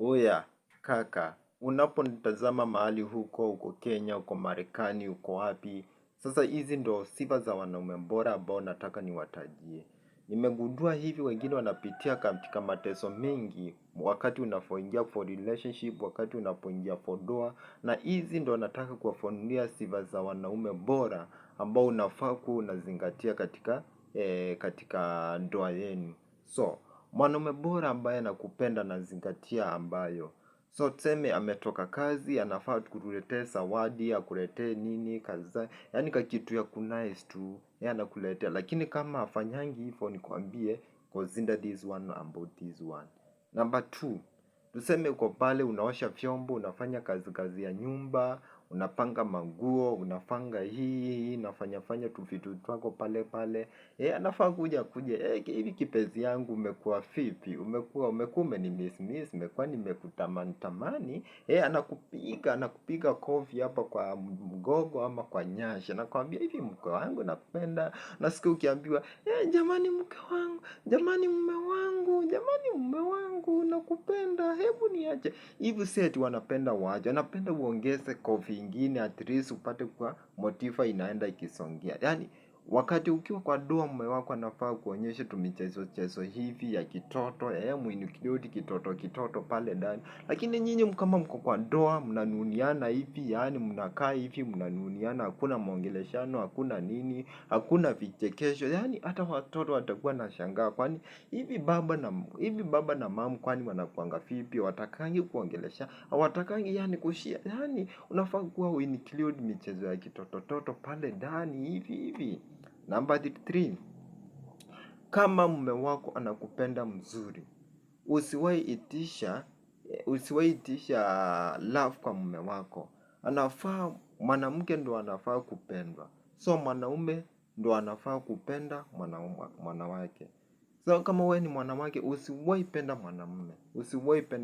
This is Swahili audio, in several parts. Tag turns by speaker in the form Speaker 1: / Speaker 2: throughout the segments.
Speaker 1: Oya, kaka, unaponitazama mahali huko Kenya, huko Marekani, huko wapi. Sasa hizi ndo sifa za wanaume bora ambao nataka niwatajie. Nimegundua hivi wengine wanapitia katika mateso mengi wakati unapoingia for relationship, wakati unapoingia for ndoa. Na hizi ndo nataka kuwafunulia sifa za wanaume bora ambao unafaa kuwa unazingatia katika ndoa yenu. So, mwanaume bora ambaye anakupenda na zingatia ambayo. So, tuseme ametoka kazi, anafaa kukuletea zawadi, akuletee nini, kaza. Yani kakitu ya kunice tu, yeye anakuletea. Lakini kama hafanyangi hivyo nikwambie, consider this one about this one. Number two, tuseme uko pale, unaosha vyombo, unafanya kazi ya nyumba, unapanga manguo, unafanga hii, unafanya tu vitu twako pale. Anafaa kuja, hivi kipenzi yangu umekuwa vipi, umekuwa umenimiss, umekuwa nimekutamani. Anakupiga kofi hapa kwa mgongo ama kwa nyasha. Anakuambia hivi mke wangu napenda. Nasikia ukiambiwa, jamani mke wangu, jamani mume wangu, jamani mume wangu, nakupenda, hebu niache. Hivi si eti wanapenda waje, wanapenda uongeze kofi ingine at least upate kwa motiva inaenda ikisongea. Yani wakati ukiwa kwa ndoa mume wako anafaa kuonyesha tumichezo hivi ya kitoto, muinikidoti kitoto pale ndani. Lakini nyinyi kama mko kwa ndoa mnanuniana hivi, yani mnakaa hivi mnanuniana, hakuna maongeleshano, hakuna nini, hakuna vichekesho. Yani hata watoto watakuwa na shangaa kwani hivi baba na mama kwani wanakuanga vipi, watakangi kuongelesha, hawatakangi yani kushia. Yani unafaa kuwa uinclude michezo ya kitoto pale ndani hivi. Number 3, kama mume wako anakupenda mzuri, usiwahi itisha love kwa mume wako. Mwanamke ndo anafaa kupendwa. So mwanaume ndo anafaa kupenda mwanawake. So kama wewe ni mwanamke usiwahi penda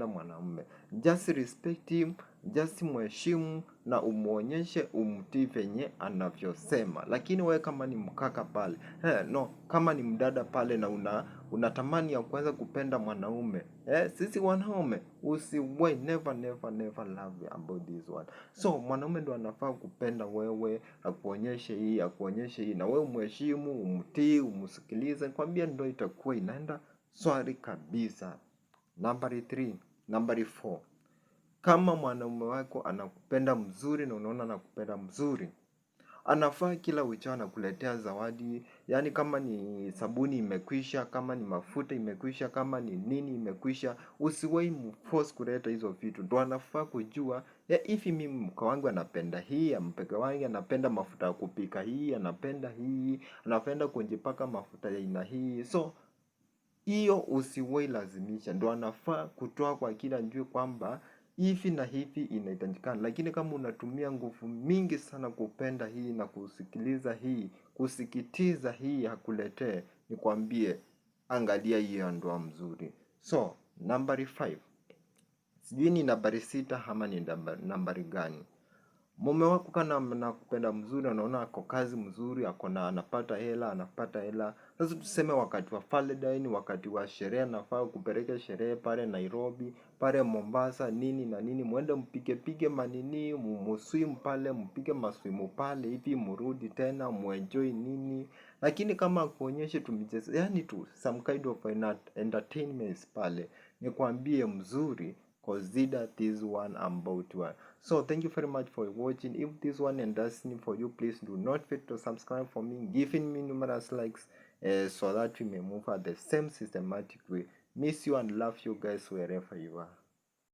Speaker 1: mwanamume. Just respect him, just mheshimu na umuonyeshe umtii venye anavyosema. Lakini wewe kama ni mkaka pale, kama ni mdada pale na unatamani ya kuanza kupenda mwanaume, sisi wanaume usiwahi never love about this one. So mwanaume ndo anafaa kupenda wewe, akuonyeshe hii na wewe umheshimu, umtii, umsikilize, kwambia ndo itakuwa inaenda swari kabisa. Number 4, kama mwanaume wako anakupenda mzuri na unaona anakupenda mzuri, anafaa kila uchao anakuletea zawadi. Yani kama ni sabuni imekwisha, kama ni mafuta imekwisha, kama ni nini imekwisha, usiwahi mforce kuleta hizo vitu. Ndo anafaa kujua hivi mimi mke wangu anapenda hii, mke wangu anapenda mafuta ya kupika hii, anapenda kujipaka mafuta ya aina hii. So hiyo usiwahi lazimisha. Ndo anafaa kutoa kwa kila njue kwamba hivi na hivi inahitajikana. Lakini kama unatumia nguvu mingi sana kupenda hii na kusikitiza hii hakuletee, nikwambie angalia hiyo ndoa mzuri. So nambari 5, sijui ni nambari 6 ama ni nambari gani. Mume wako kama anakupenda mzuri, anaona ako kazi mzuri, anapata hela. Sasa tuseme wakati wa Valentine, wakati wa sherehe, anafaa kupeleka sherehe pale Nairobi, pale Mombasa, nini na nini, muende mpige manini, muswim pale, mpige maswimu pale, hivi murudi tena, muenjoy nini. Lakini kama kuonyeshe tumichezo, yani tu some kind of entertainment pale, nikwambie mzuri, consider this one about one. So thank you very much for watching. If this one interesting for you, please do not forget to subscribe for me, giving me numerous likes, so that we may move at the same systematic way. Miss you and love you guys wherever you are.